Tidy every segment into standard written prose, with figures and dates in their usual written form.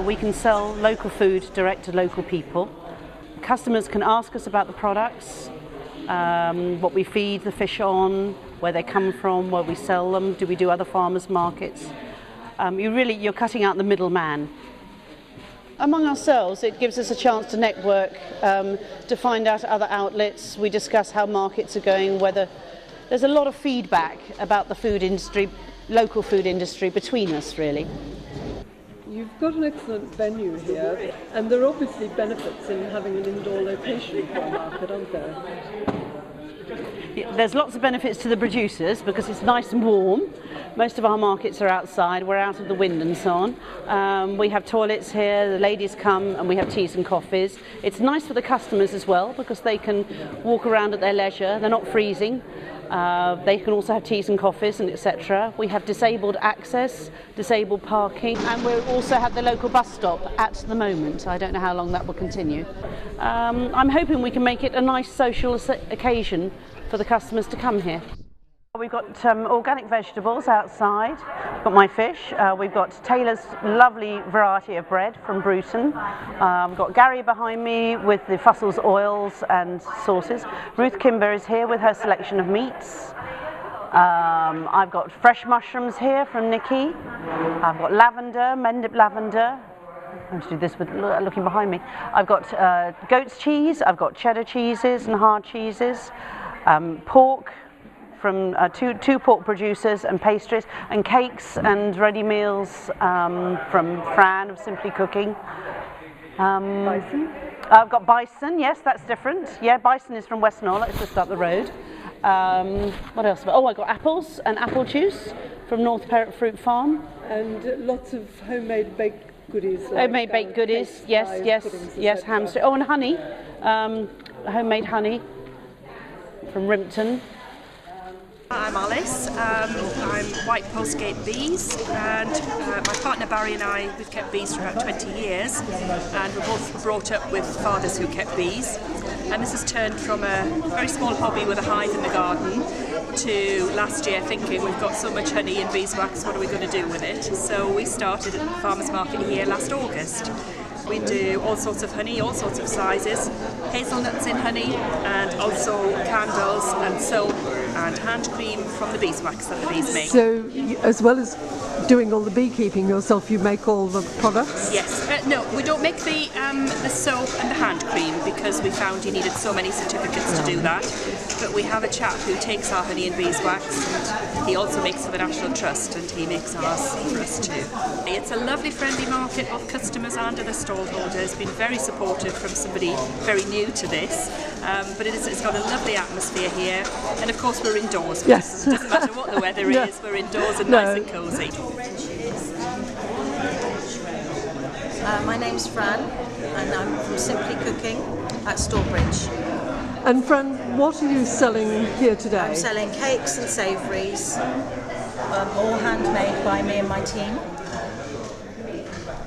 we can sell local food direct to local people. Customers can ask us about the products, what we feed the fish on, where they come from, where we sell them, do we do other farmers markets. You're cutting out the middleman. Among ourselves, it gives us a chance to network, to find out other outlets. We discuss how markets are going, whether there's a lot of feedback about the food industry, local food industry between us really. You've got an excellent venue here, and there are obviously benefits in having an indoor location for a market, aren't there? There's lots of benefits to the producers because it's nice and warm. Most of our markets are outside, we're out of the wind and so on. We have toilets here, the ladies come and we have teas and coffees. It's nice for the customers as well because they can walk around at their leisure, they're not freezing. They can also have teas and coffees and etc. We have disabled access, disabled parking, and we also have the local bus stop at the moment. I don't know how long that will continue. I'm hoping we can make it a nice social occasion for the customers to come here. We've got organic vegetables outside, we've got my fish, we've got Taylor's lovely variety of bread from Bruton, we've got Gary behind me with the Fussell's oils and sauces, Ruth Kimber is here with her selection of meats, I've got fresh mushrooms here from Nikki, I've got lavender, Mendip lavender. I'm going to do this with looking behind me. I've got goat's cheese, I've got cheddar cheeses and hard cheeses, pork from two pork producers and pastries, and cakes and ready meals from Fran of Simply Cooking. Bison? I've got bison, yes, that's different. Yeah, bison is from West Norwich, it's just up the road. What else? Oh, I got apples and apple juice from North Perrott Fruit Farm. And lots of homemade baked goodies. Homemade baked goodies, yes, hamster. Oh, and honey, homemade honey from Rimpton. I'm Alice, I'm White Postgate Bees, and my partner Barry and I, we've kept bees for about 20 years, and we're both brought up with fathers who kept bees, and this has turned from a very small hobby with a hive in the garden to last year thinking we've got so much honey and beeswax, what are we going to do with it? So we started at the Farmers Market here last August. We do all sorts of honey, all sorts of sizes, hazelnuts in honey, and also candles and soap and hand cream from the beeswax that the bees make. So, as well as doing all the beekeeping yourself, you make all the products? Yes. No, we don't make the soap and the hand cream because we found you needed so many certificates to do that. But we have a chap who takes our honey and beeswax, and he also makes for the National Trust, and he makes ours for us too. It's a lovely friendly market of customers and the stallholders. Been very supportive from somebody very new to this, but it's got a lovely atmosphere here, and of course we're indoors. Yes. It doesn't matter what the weather is, we're indoors and nice and cosy. My name's Fran, and I'm from Simply Cooking at Stallbridge. And Fran, what are you selling here today? I'm selling cakes and savouries, all handmade by me and my team.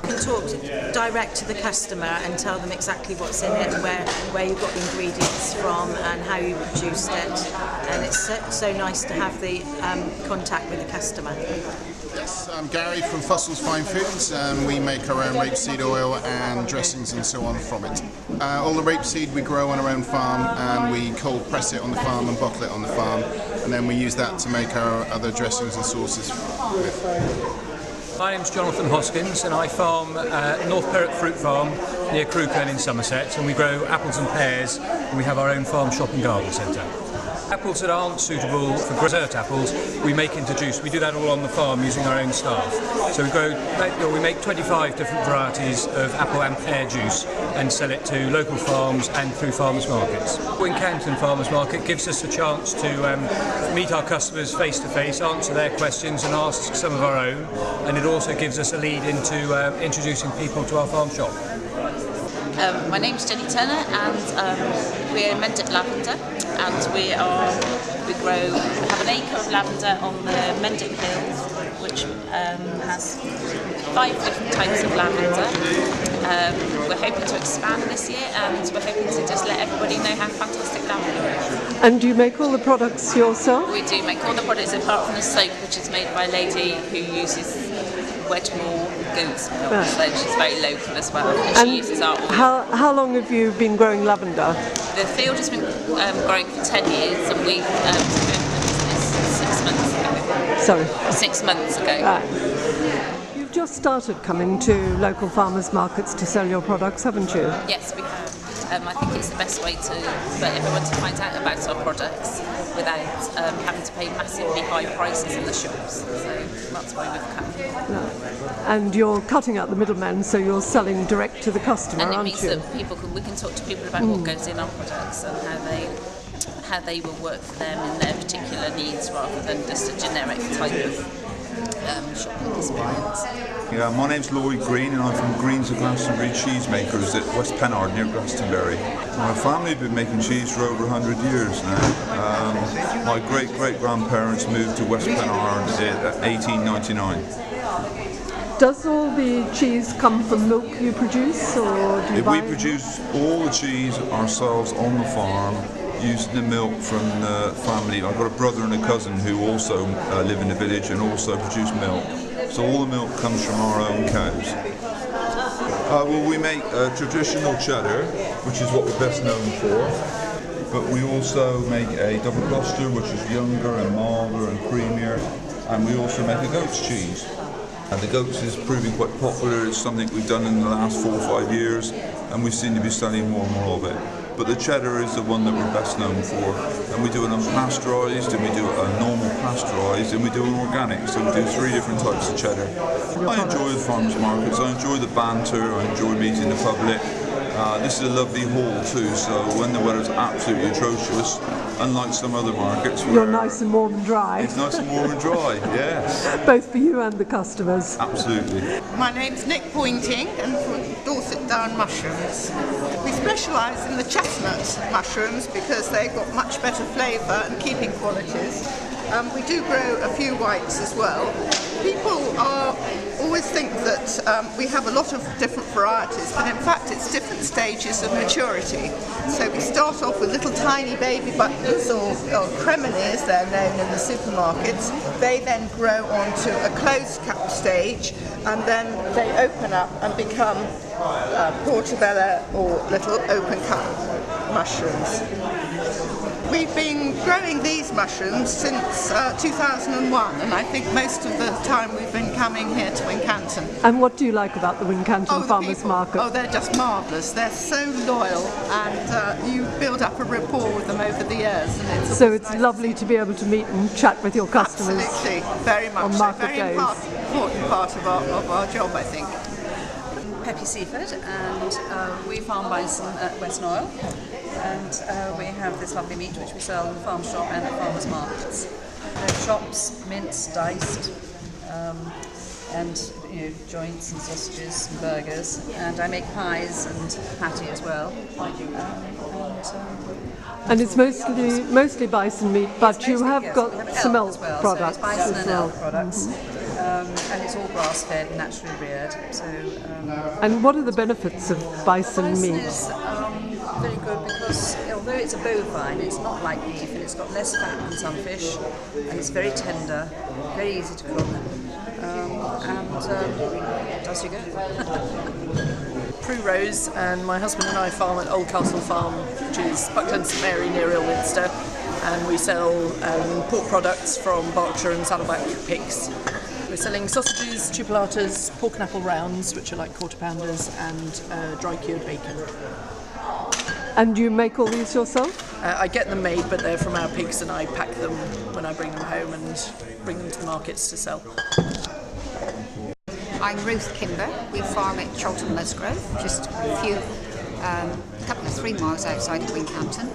You can talk direct to the customer and tell them exactly what's in it, where you got the ingredients from and how you produced it, and it's so nice to have the contact with the customer. Yes, I'm Gary from Fussell's Fine Foods, and we make our own rapeseed oil and dressings and so on from it. All the rapeseed we grow on our own farm, and we cold press it on the farm and bottle it on the farm, and then we use that to make our other dressings and sauces with. My name's Jonathan Hoskins, and I farm North Perrott Fruit Farm near Crewkerne in Somerset, and we grow apples and pears, and we have our own farm shop and garden centre. Apples that aren't suitable for dessert apples, we make into juice. We do that all on the farm using our own staff. So we make 25 different varieties of apple and pear juice and sell it to local farms and through farmers markets. Wincanton Farmers Market gives us a chance to meet our customers face to face, answer their questions and ask some of our own, and it also gives us a lead into introducing people to our farm shop. My name's Jenny Turner, and we're Mendip Lavender, and we have an maker of lavender on the Mendic Hills, which has 5 different types of lavender. We're hoping to expand this year, and we're hoping to just let everybody know how fantastic lavender is. And do you make all the products yourself? We do make all the products apart from the soap, which is made by a lady who uses Wedmore goat's milk, Right. so she's very local as well, and she uses our oil. How long have you been growing lavender? The field has been growing for 10 years, and we opened the business 6 months ago. Sorry. 6 months ago. Right. You've just started coming to local farmers markets to sell your products, haven't you? Yes, we have. I think it's the best way for everyone to find out about our products without having to pay massively high prices in the shops. So that's why we've come. And you're cutting out the middlemen, so you're selling direct to the customer, And it aren't means you? that we can talk to people about what goes in our products and how they will work for them in their particular needs, rather than just a generic type of shopping experience. Yeah, my name's Lloyd Green, and I'm from Greens of Glastonbury Cheesemakers at West Pennard near Glastonbury. My family have been making cheese for over 100 years now. My great-great-grandparents moved to West Pennard in 1899. Does all the cheese come from milk you produce, or do you buy? We produce all the cheese ourselves on the farm, using the milk from the family. I've got a brother and a cousin who also live in the village and also produce milk. So all the milk comes from our own cows. Well, we make traditional cheddar, which is what we're best known for. But we also make a double cluster, which is younger and milder and creamier. And we also make a goat's cheese. And the goat's is proving quite popular. It's something we've done in the last 4 or 5 years, and we seem to be selling more and more of it. But the cheddar is the one that we're best known for. And we do an unpasteurised, and we do a normal pasteurised, and we do an organic. So we do 3 different types of cheddar. I enjoy the farmers markets, I enjoy the banter, I enjoy meeting the public. This is a lovely hall too, so when the weather's absolutely atrocious, unlike some other markets where You're nice and warm and dry. it's nice and warm and dry, yes. Both for you and the customers. Absolutely. My name's Nick Pointing, and from Dorset Down Mushrooms. We specialise in the chestnut mushrooms because they've got much better flavour and keeping qualities. We do grow a few whites as well. People always think that we have a lot of different varieties, but in fact it's different stages of maturity. So we start off with little tiny baby buttons, or cremini as they're known in the supermarkets. They then grow on to a closed cup stage, and then they open up and become portobello or little open cup mushrooms. We've been growing these mushrooms since 2001, and I think most of the time we've been coming here to Wincanton. And what do you like about the Wincanton the Farmers people. Market? Oh, they're just marvellous. They're so loyal, and you build up a rapport with them over the years. And it's So it's nice lovely to be able to meet and chat with your customers. Absolutely, very much on so. market Very days. important part of our job, I think. Peppy Seaford, and we farm bison at West Oil, and we have this lovely meat which we sell in the farm shop and at farmers markets. Chops, minced, diced, and joints and sausages and burgers, and I make pies and patty as well. And it's mostly bison meat, but you have Yes, got we have some elk elk as well, products so it's bison as and well. elk products. And it's all grass-fed and naturally reared. So, And what are the benefits of bison bison meat? is very good because although it's a bovine, it's not like beef, and it's got less fat than some fish, and it's very tender, very easy to cook, and does you go. Prue Rose, and my husband and I farm at Oldcastle Farm, which is Buckland St Mary near Ilminster, and we sell pork products from Berkshire and Saddleback pigs. We're selling sausages, chipolatas, pork and apple rounds, which are like quarter pounders, and dry cured bacon. And you make all these yourself? I get them made, but they're from our pigs, and I pack them when I bring them home and bring them to the markets to sell. I'm Ruth Kimber. We farm at Charlton Musgrove, just a couple of 3 miles outside of Wincanton.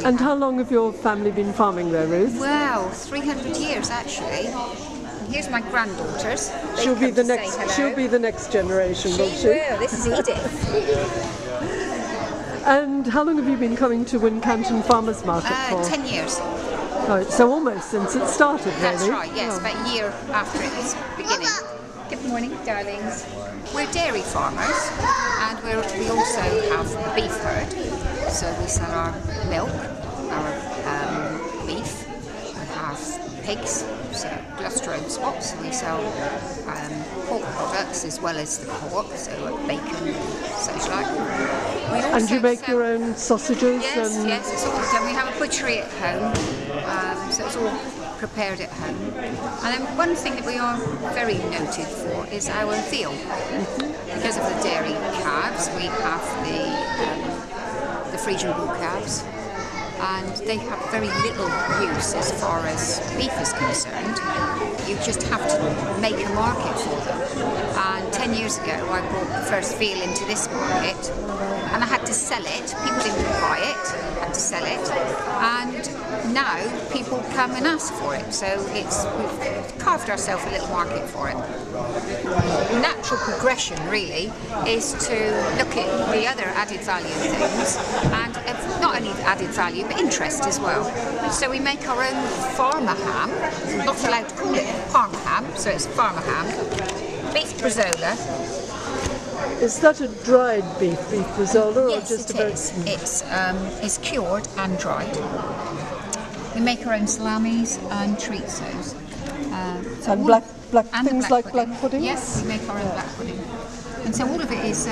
And how long have your family been farming there, Ruth? Well, 300 years actually. And here's my granddaughters. They've She'll be come the to say next. hello. She'll be the next generation, won't she? She will. This is Edith. And how long have you been coming to Wincanton Farmers Market for? 10 years. Right, so almost since it started, really. That's right, yes, Oh. about a year after it was beginning. Good morning, darlings. We're dairy farmers, and we also have beef herd. So we sell our milk, our beef. We have pigs, so Gloucester own spots. We sell pork products as well as the pork, so bacon, such like. We also And you make sell, your own sausages? Yes, and yes, it's all done. We have a butchery at home, so it's all prepared at home. And then one thing that we are very noted for is our veal. Because of the dairy calves, we have the Frisian bull calves, and they have very little use as far as beef is concerned. You just have to make a market for them. And 10 years ago, I brought the first veal into this market, and I had to sell it. People didn't buy it, I had to sell it. And now people come and ask for it. So we've carved ourselves a little market for it. Natural progression, really, is to look at the other added value things, and not only added value, but interest as well. So we make our own farmer ham. I'm not allowed to call it farmer ham, so it's farmer ham. Beef Brezola. Is that a dried beef brezola, Yes, or just it about? is. It's cured and dried. We make our own salamis and chorizo's. So And all black and the things like black pudding? Yes, we make our own black pudding. And so all of it is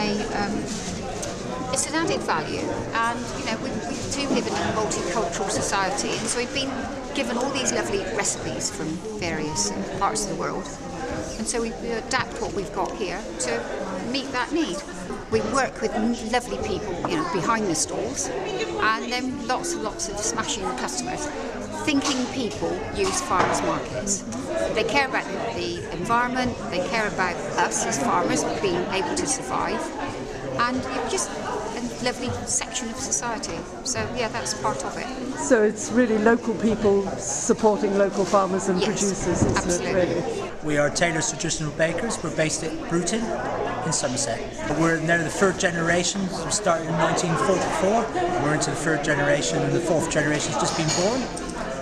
it's an added value. And you know, we do live in a multicultural society, and so we've been given all these lovely recipes from various parts of the world. And so we adapt what we've got here to meet that need. We work with lovely people, you know, behind the stalls, and then lots and lots of smashing customers. Thinking people use farmers markets. They care about the environment, they care about us as farmers being able to survive, and it's just a lovely section of society. So yeah, that's part of it. So it's really local people supporting local farmers and producers, isn't absolutely. it, really? We are Taylor's Traditional Bakers. We're based at Bruton in Somerset. We're now the third generation. We started in 1944. We're into the third generation, and the fourth generation's just been born.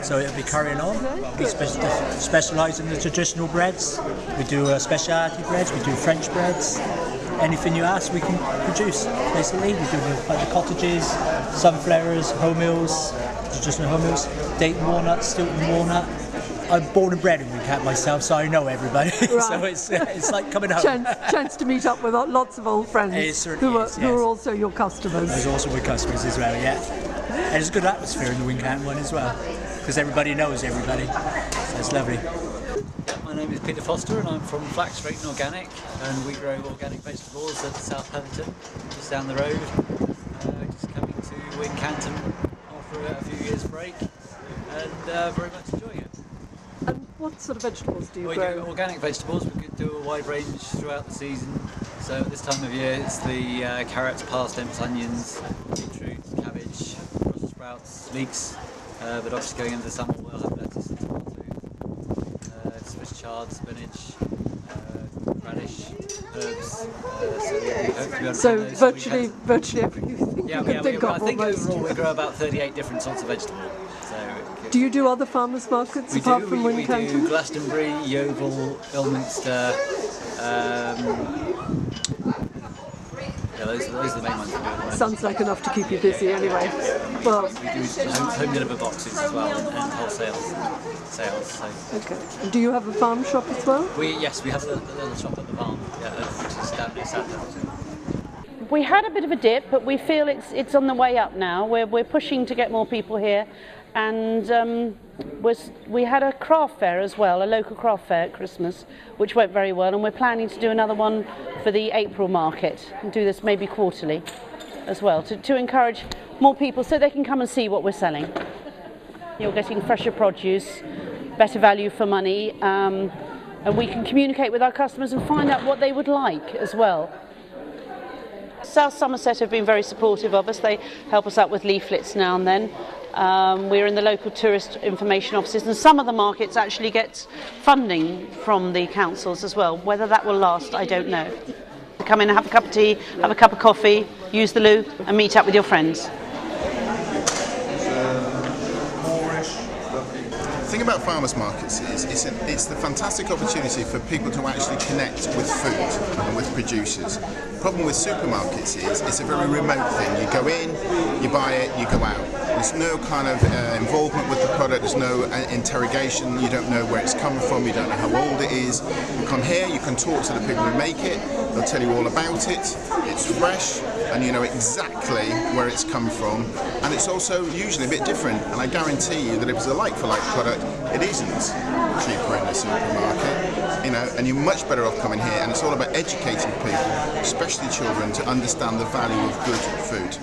So it'll be carrying on. We specialise in the traditional breads. We do specialty breads. We do French breads. Anything you ask, we can produce. Basically, we do the cottages, sunflowers, wholemeals, traditional wholemeals, date walnut, Stilton walnut. I'm born and bred in Wincanton myself, so I know everybody. Right. So it's like coming home. Chance to meet up with lots of old friends who are also your customers. There's also with customers as well, yeah. And there's a good atmosphere in the Wincanton one as well, because everybody knows everybody. So it's lovely. My name is Peter Foster, and I'm from Flax Street and Organic, and we grow organic vegetables at South Pemberton, just down the road. Just coming to Wincanton after a few years break, and very much enjoying it. And what sort of vegetables do you We grow? do organic vegetables. We can do a wide range throughout the season. So at this time of year, it's the carrots, parsnips, onions, beetroot, cabbage, Brussels sprouts, leeks. But obviously going into the summer, we'll have lettuce and tomatoes, Swiss chard, spinach, radish, herbs. So virtually everything Yeah, you can think of. I think almost. overall we grow about 38 different sorts of vegetables. Do you do other farmers markets apart from We Wincanton? do Glastonbury, Yeovil, Ilminster. Yeah, those are the main ones we do. Sounds like enough to keep you busy anyway. Well, We do home deliver boxes as well, and wholesale sales. So. okay. And do you have a farm shop as well? We have the little shop at the farm, which is down near Southampton. We had a bit of a dip, but we feel it's on the way up now. We're pushing to get more people here, and we had a craft fair as well, a local craft fair at Christmas, which went very well, and we're planning to do another one for the April market and do this maybe quarterly as well to encourage more people so they can come and see what we're selling. You're getting fresher produce, better value for money, and we can communicate with our customers and find out what they would like as well. South Somerset have been very supportive of us. They help us out with leaflets now and then. We're in the local tourist information offices, and some of the markets actually get funding from the councils as well. Whether that will last, I don't know. Come in and have a cup of tea, have a cup of coffee, use the loo and meet up with your friends. Moorish, lovely about farmers markets is it's the fantastic opportunity for people to actually connect with food and with producers. The problem with supermarkets is it's a very remote thing. You go in, you buy it, you go out. There's no kind of involvement with the product, there's no interrogation, you don't know where it's come from, you don't know how old it is. You come here, you can talk to the people who make it, they'll tell you all about it, it's fresh, and you know exactly where it's come from, and it's also usually a bit different, and I guarantee you that if it's a like-for-like product, it isn't cheaper in the supermarket, you know, and you're much better off coming here, and it's all about educating people, especially children, to understand the value of good food.